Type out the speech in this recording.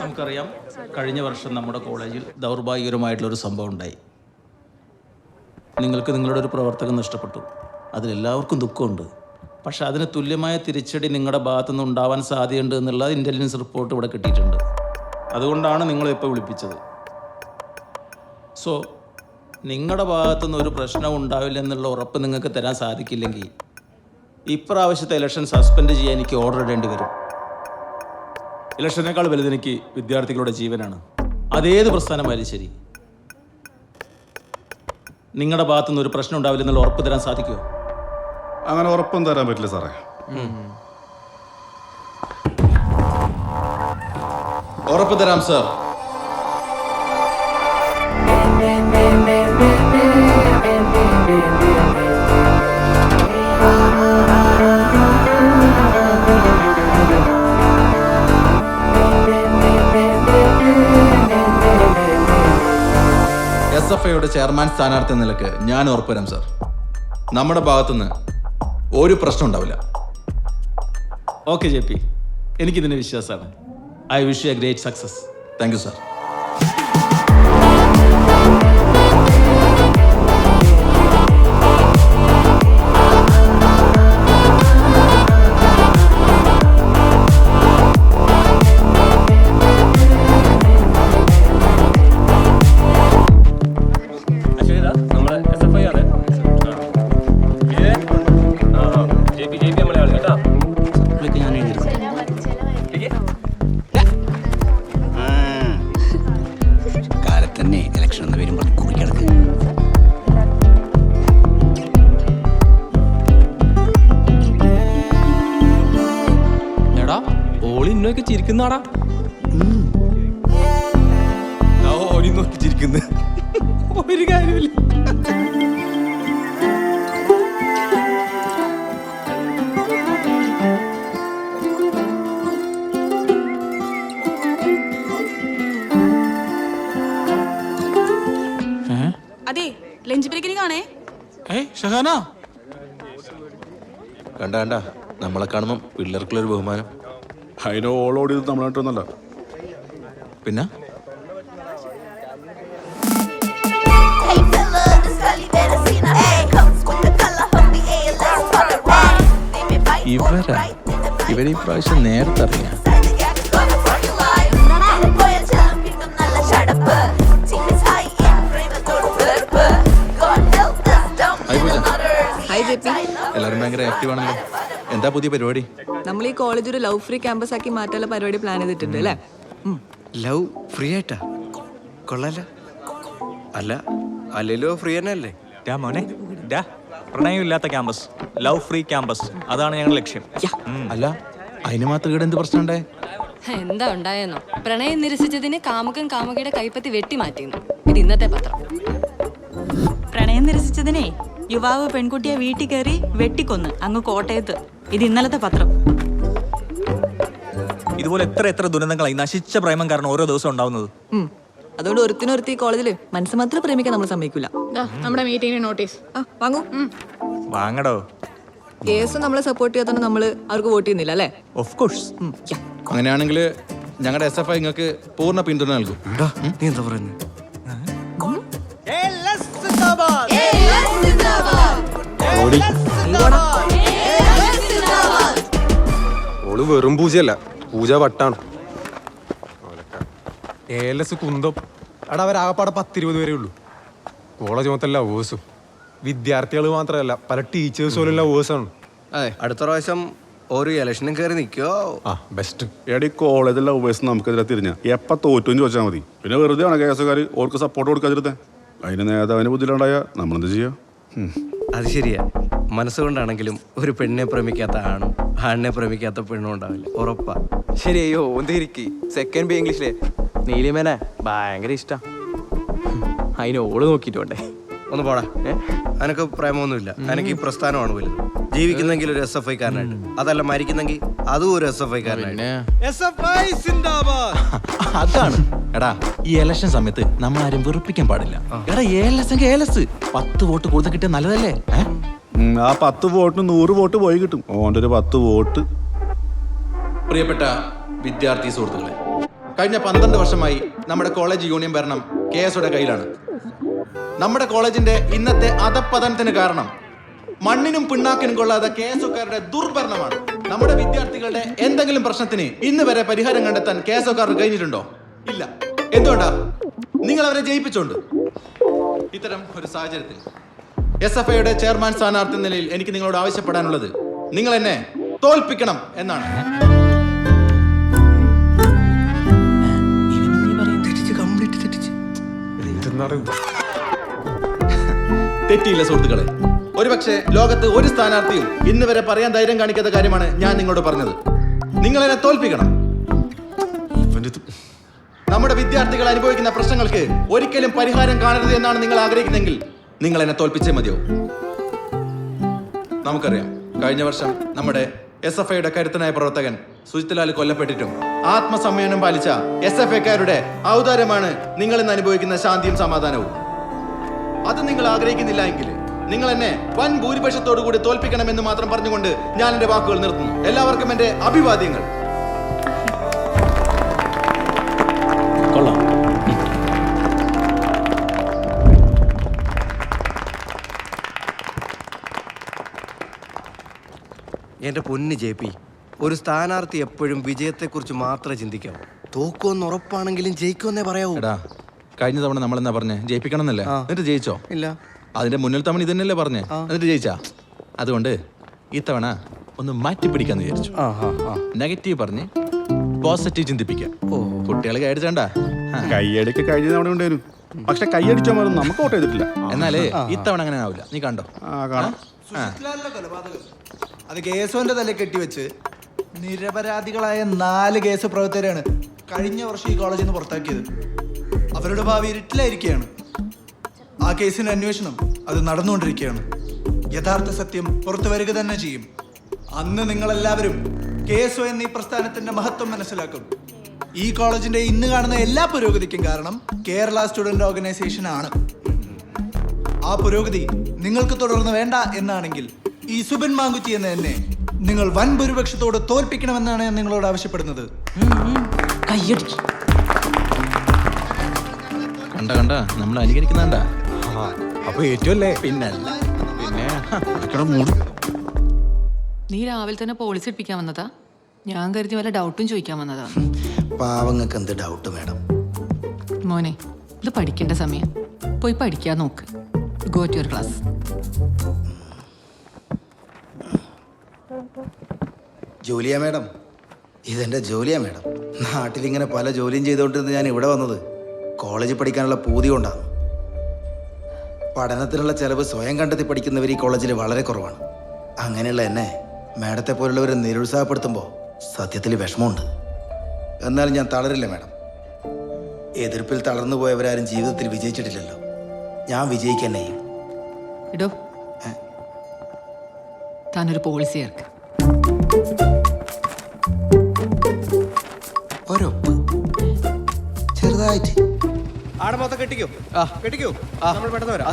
നമുക്കറിയാം, കഴിഞ്ഞ വർഷം നമ്മുടെ കോളേജിൽ ദൗർഭാഗ്യകരമായിട്ടുള്ളൊരു സംഭവം ഉണ്ടായി. നിങ്ങൾക്ക് നിങ്ങളുടെ ഒരു പ്രവർത്തകൻ നഷ്ടപ്പെട്ടു. അതിലെല്ലാവർക്കും ദുഃഖമുണ്ട്. പക്ഷെ അതിന് തുല്യമായ തിരിച്ചടി നിങ്ങളുടെ ഭാഗത്തുനിന്ന് ഉണ്ടാവാൻ സാധ്യതയുണ്ട് എന്നുള്ള ഇൻ്റലിജൻസ് റിപ്പോർട്ട് ഇവിടെ കിട്ടിയിട്ടുണ്ട്. അതുകൊണ്ടാണ് നിങ്ങളിപ്പോൾ വിളിപ്പിച്ചത്. സോ നിങ്ങളുടെ ഭാഗത്തുനിന്ന് ഒരു പ്രശ്നം ഉണ്ടാവില്ല എന്നുള്ള ഉറപ്പ് നിങ്ങൾക്ക് തരാൻ സാധിക്കില്ലെങ്കിൽ ഇപ്രാവശ്യത്തെ ഇലക്ഷൻ സസ്പെൻഡ് ചെയ്യാൻ എനിക്ക് ഓർഡർ ഇടേണ്ടി വരും. ഇലക്ഷനേക്കാൾ വലുത് എനിക്ക് വിദ്യാർത്ഥികളുടെ ജീവനാണ്. അതേത് പ്രസ്ഥാനമായാലും ശരി. നിങ്ങളുടെ ഭാഗത്തുനിന്ന് ഒരു പ്രശ്നം ഉണ്ടാവില്ല എന്നുള്ള ഉറപ്പ് തരാൻ സാധിക്കുമോ? അങ്ങനെ ഉറപ്പൊന്നും തരാൻ പറ്റില്ല സാറേ. ഉറപ്പ് തരാം സാർ. SFIയുടെ ചെയർമാൻ സ്ഥാനാർത്ഥി എന്ന നിലക്ക് ഞാൻ ഉറപ്പുതരാം സാർ, നമ്മുടെ ഭാഗത്തുനിന്ന് ഒരു പ്രശ്നം ഉണ്ടാവില്ല. ഓക്കെ JP, എനിക്കിതിന് വിശ്വാസമാണ്. I wish you a great success. Thank you sir. കാലത്തന്നെ ഇലക്ഷൻ എന്ന് വരുമ്പോൾ കുറിക്കിടക്ക്. എടാ ഓളി ഇന്നൊക്കെ ചിരിക്കുന്നാടാ. ഓടി നോക്കി ചിരിക്കുന്നു. ഒരു കാര്യമില്ല. അതെ, ലഞ്ച് ബ്രേക്കിന് കാണേ. ഷഹാന, കണ്ട നമ്മളെ കാണുമ്പം പിള്ളേർക്കുള്ളൊരു ബഹുമാനം. അതിന് ഓളോടി നമ്മളായിട്ടൊന്നല്ല. പിന്നെ ഇവരെ ഈ പ്രാവശ്യം നേരത്തെ അറിയാം. എല്ലാവരും ഭയങ്കര ആക്റ്റീവ് ആണല്ലോ. എന്താ പുതിയ പരിപാടി? നമ്മൾ ഈ കോളേജ് ഒരു ലവ് ഫ്രീ ക്യാമ്പസ് ആക്കി മാറ്റാനുള്ള പരിപാടി പ്ലാൻ ചെയ്തിട്ടുണ്ട് അല്ലേ? ലവ് ഫ്രീ ആയിട്ടാ? കൊള്ളാല. അല്ല അല്ലല്ലോ ഫ്രീ തന്നെ അല്ലേ? മോനെ പ്രണയമില്ലാത്ത ക്യാമ്പസ്, ലവ് ഫ്രീ ക്യാമ്പസ്, അതാണ് ഞങ്ങളുടെ ലക്ഷ്യം. അല്ല അതിന് മാത്രം ഇവിടെ എന്ത് പ്രശ്നം ഉണ്ടായേ? എന്താ ഉണ്ടായെന്നോ? പ്രണയം നിരസിച്ചതിന് കാമുകൻ കാമുകിയുടെ കൈപ്പത്തി വെട്ടി മാറ്റിയെന്നു. ഇത് ഇന്നത്തെ പത്രം. പ്രണയം നിരസിച്ചതിനെ യുവാവ് പെൺകുട്ടിയെ വീട്ടിൽ കയറി വെട്ടിക്കൊന്ന് അങ്ങ് കോട്ടയത്ത്. ഇത് ഇന്നലത്തെ പത്രം. ഇതുപോലെ എത്ര ദുരന്തങ്ങളായി നശിച്ച പ്രേമം കാരണം ഓരോ ദിവസം ഉണ്ടാവുന്നത്. അതുകൊണ്ട് ഒരുത്തിനൊരുത്തി കോളേജില് മനസ്സ് മാത്രം പ്രേമിക്കാൻ നമ്മൾ സമ്മതിക്കൂല. നമ്മുടെ മീറ്റിംഗിന് നോട്ടീസ് വാങ്ങൂ. വാങ്ങടോ. കേസ് നമ്മളെ സപ്പോർട്ട് ചെയ്യാത്തോണ്ട് നമ്മള് അവർക്ക് വോട്ട് ചെയ്യുന്നില്ല അല്ലേ? Of course. അങ്ങനെയാണെങ്കിൽ ഞങ്ങളുടെ SFI നിങ്ങൾക്ക് പൂർണ്ണ പിന്തുണ നൽകും. നീ എന്താ പറയുന്നത്? ഓള് വെറും പൂജയല്ല, പൂജ വട്ടാണ്. കുന്തം എടാ, അവരാകപ്പാടെ 10-20 വരെ ഉള്ളൂ. കോളേജ് മൊത്തമല്ല ഓവേഴ്സും. വിദ്യാർത്ഥികൾ മാത്രമല്ല, പല ടീച്ചേഴ്സ് പോലുള്ള ഓവേഴ്സാണ്. അതെ, അടുത്ത പ്രാവശ്യം ഒരു ഇലക്ഷനും കയറി നിൽക്കോ. ബെസ്റ്റ്. എടി കോളേജിലെ ഉപേസ് നമുക്കെതിരെ തിരിഞ്ഞ എപ്പോൾ തോറ്റും ചോദിച്ചാൽ മതി. പിന്നെ വെറുതെ ആണ് കേസുകാർ ഓർക്ക് സപ്പോർട്ട് കൊടുക്കാതിരുത്തേ. അതിന് നേതാവിന് ബുദ്ധിയിലുണ്ടായ നമ്മളെന്ത് ചെയ്യാ? അത് ശരിയാ. മനസ്സുകൊണ്ടാണെങ്കിലും ഒരു പെണ്ണിനെ പ്രേമിക്കാത്ത ആണും ആണിനെ പ്രേമിക്കാത്ത പെണ്ണും ഉണ്ടാവില്ല, ഉറപ്പാ. ശരിയോ ഒന്നിരിക്കി. സെക്കൻഡ് ബി ഇംഗ്ലീഷിലെ നീലിമേനെ ഭയങ്കര ഇഷ്ടം. അതിന് ഓള് നോക്കിയിട്ട് ഒന്ന് പോടാ. അനക്ക് പ്രേമൊന്നുമില്ല. എനിക്ക് ഈ പ്രസ്ഥാനമാണ് വലുത്. ജീവിക്കുന്നെങ്കിൽ ഒരു SFI കാരനായിട്ട്, അതല്ല മരിക്കുന്നെങ്കിൽ അതും ഒരു SFI കാരനായിട്ട്. അതാണ് എടാ, ഈ ഇലക്ഷൻ സമയത്ത് നമ്മൾ ആരും വെറുപ്പിക്കാൻ പാടില്ല. എടാ ഏലസ് 10 വോട്ട് കൂടുതൽ കിട്ടിയ നല്ലതല്ലേ? ആ 10 വോട്ടിന് 100 വോട്ട് പോയി കിട്ടും. ഓൻ്റെ ഒരു 10 വോട്ട്. പ്രിയപ്പെട്ട വിദ്യാർത്ഥി സുഹൃത്തുക്കളെ, കഴിഞ്ഞ 12 വർഷമായി നമ്മുടെ കോളേജ് യൂണിയൻ ഭരണം KSOയുടെ കയ്യിലാണ്. നമ്മുടെ കോളേജിന്റെ ഇന്നത്തെ അധപ്പതനത്തിന് കാരണം മണ്ണിനും പിണ്ണാക്കിനും കൊള്ളാതെ KSOക്കാരുടെ ദുർഭരണമാണ്. നമ്മുടെ വിദ്യാർത്ഥികളുടെ എന്തെങ്കിലും പ്രശ്നത്തിന് ഇന്ന് വരെ പരിഹാരം കണ്ടെത്താൻ KSOക്കാർക്ക് കഴിഞ്ഞിട്ടുണ്ടോ? ഇല്ല. എന്തുകൊണ്ടാ? നിങ്ങൾ അവരെ ജയിപ്പിച്ചോണ്ട്. ഇത്തരം ഒരു സാഹചര്യത്തിൽ SFIയുടെ ചെയർമാൻ സ്ഥാനാർത്ഥി നിലയിൽ എനിക്ക് നിങ്ങളോട് ആവശ്യപ്പെടാനുള്ളത് നിങ്ങൾ എന്നെ തോൽപ്പിക്കണം എന്നാണ്. തെറ്റിയില്ല സുഹൃത്തുക്കളെ. ഒരുപക്ഷെ ലോകത്ത് ഒരു സ്ഥാനാർത്ഥിയും ഇന്ന് വരെ പറയാൻ ധൈര്യം കാണിക്കാത്ത കാര്യമാണ് ഞാൻ നിങ്ങളോട് പറഞ്ഞത്. നിങ്ങൾ എന്നെ തോൽപ്പിക്കണം. നമ്മുടെ വിദ്യാർത്ഥികൾ അനുഭവിക്കുന്ന പ്രശ്നങ്ങൾക്ക് ഒരിക്കലും പരിഹാരം കാണരുത് എന്നാണ് നിങ്ങൾ ആഗ്രഹിക്കുന്നെങ്കിൽ നിങ്ങൾ എന്നെ തോൽപ്പിച്ചേ മതിയോ. നമുക്കറിയാം, കഴിഞ്ഞ വർഷം നമ്മുടെ SFIയുടെ കരുത്തനായ പ്രവർത്തകൻ സുജിത് ലാൽ കൊല്ലപ്പെട്ടിട്ടും ആത്മസംയമനം പാലിച്ച SFIക്കാരുടെ ഔദാര്യമാണ് നിങ്ങൾ ഇന്ന് അനുഭവിക്കുന്ന ശാന്തിയും സമാധാനവും. അത് നിങ്ങൾ ആഗ്രഹിക്കുന്നില്ല എങ്കിൽ നിങ്ങൾ എന്നെ വൻ ഭൂരിപക്ഷത്തോടു കൂടി തോൽപ്പിക്കണമെന്ന് മാത്രം പറഞ്ഞുകൊണ്ട് ഞാൻ എന്റെ വാക്കുകൾ നിർത്തുന്നു. എല്ലാവർക്കും എന്റെ അഭിവാദ്യങ്ങൾ. കൊള്ളാം. എന്റെ പൊന്ന് JP, ഒരു സ്ഥാനാർത്ഥി എപ്പോഴും വിജയത്തെക്കുറിച്ച് മാത്രമേ ചിന്തിക്കാവൂ. തോക്കുമെന്ന് ഉറപ്പാണെങ്കിലും ജയിക്കുമെന്നേ പറയാവൂ. എടാ, കഴിഞ്ഞ തവണ നമ്മൾ എന്നാ പറഞ്ഞേ, ജയിപ്പിക്കണം എന്നല്ലേ? എന്നിട്ട് ജയിച്ചോ? ഇല്ല. അതിന്റെ മുന്നിൽ തവണ ഇതന്നെയല്ലേ പറഞ്ഞേ, എന്നിട്ട് ജയിച്ചാ? അതുകൊണ്ട് ഇത്തവണ ഒന്ന് മാറ്റി പിടിക്കാന്ന് വിചാരിച്ചു. നെഗറ്റീവ് പറഞ്ഞ് പോസിറ്റീവ് ചിന്തിപ്പിക്കാം. കുട്ടികളെ കൈയടിച്ചണ്ട. കൈയടിക്ക് കഴിഞ്ഞ തവണ കൊണ്ടുവരും, പക്ഷെ കൈയടിച്ചാൽ മതി, നമുക്ക് വോട്ട് ചെയ്തിട്ടില്ല. എന്നാലേ ഇത്തവണ അങ്ങനെ ആവില്ല. നീ കണ്ടോ? കാണാം. അത് KSOന്റെ തല കെട്ടിവെച്ച് നിരപരാധികളായ 4 കേസ് പ്രവർത്തകരാണ് കഴിഞ്ഞ വർഷം ഈ കോളേജിൽ നിന്ന് പുറത്താക്കിയത്. അവരുടെ ഭാവി ഇരുട്ടിലായിരിക്കുകയാണ്. ആ കേസിന്റെ അന്വേഷണം അത് നടന്നുകൊണ്ടിരിക്കുകയാണ്. യഥാർത്ഥ സത്യം പുറത്തു വരിക തന്നെ ചെയ്യും. അന്ന് നിങ്ങളെല്ലാവരും KSO എന്നീ പ്രസ്ഥാനത്തിന്റെ മഹത്വം മനസ്സിലാക്കും. ഈ കോളേജിന്റെ ഇന്ന് കാണുന്ന എല്ലാ പുരോഗതിക്കും കാരണം കേരള സ്റ്റുഡന്റ് ഓർഗനൈസേഷൻ ആണ്. ആ പുരോഗതി നിങ്ങൾക്ക് തുടർന്ന് വേണ്ട എന്നാണെങ്കിൽ ഈ സുബിൻ മാങ്കുറ്റി എന്ന എന്നെ നിങ്ങൾ വൻ ഭൂരിപക്ഷത്തോട് തോൽപ്പിക്കണമെന്നാണ് ഞാൻ നിങ്ങളോട് ആവശ്യപ്പെടുന്നത്. കണ്ട നമ്മൾ അനുകരിക്കുന്നുണ്ടാ. അപ്പൊ ഏറ്റവുമല്ലേ? പിന്നല്ല പിന്നെ. നീ രാവിലെ തന്നെ പോളിസി എടുപ്പിക്കാൻ വന്നതാ? ഞാൻ കരുതി വല്ല ഡൗട്ടും ചോദിക്കാൻ വന്നതാ. പാവങ്ങൾക്ക് എന്ത് ഡൗട്ട് മേഡം? മോനെ, ഇത് പഠിക്കേണ്ട സമയം. പോയി പഠിക്കാൻ നോക്ക്. Go to your class. ജോലിയാ മേഡം? ഇതെന്റെ ജോലിയാ മേഡം. നാട്ടിലിങ്ങനെ പല ജോലിയും ചെയ്തുകൊണ്ടിരുന്ന് ഞാൻ ഇവിടെ വന്നത് കോളേജിൽ പഠിക്കാനുള്ള പൂതി കൊണ്ടാണ്. പഠനത്തിനുള്ള ചെലവ് സ്വയം കണ്ടെത്തി പഠിക്കുന്നവർ ഈ കോളേജിൽ വളരെ കുറവാണ്. അങ്ങനെയുള്ള എന്നെ മേഡത്തെ പോലുള്ളവർ നിരുത്സാഹപ്പെടുത്തുമ്പോൾ സത്യത്തിൽ വിഷമമുണ്ട്. എന്നാലും ഞാൻ തളരില്ല മേഡം. എതിർപ്പിൽ തളർന്നു പോയവരാരും ജീവിതത്തിൽ വിജയിച്ചിട്ടില്ലല്ലോ. ഞാൻ വിജയിക്കാൻ ചെയ്യും. ഇടോ, താനൊരു പോളിസി ചേർക്ക്. ഒരൊപ്പ് ചെറുതായിട്ട് ആടെ മൊത്തം കെട്ടിക്കോ. നമ്മൾ പെട്ടെന്ന് വരാം.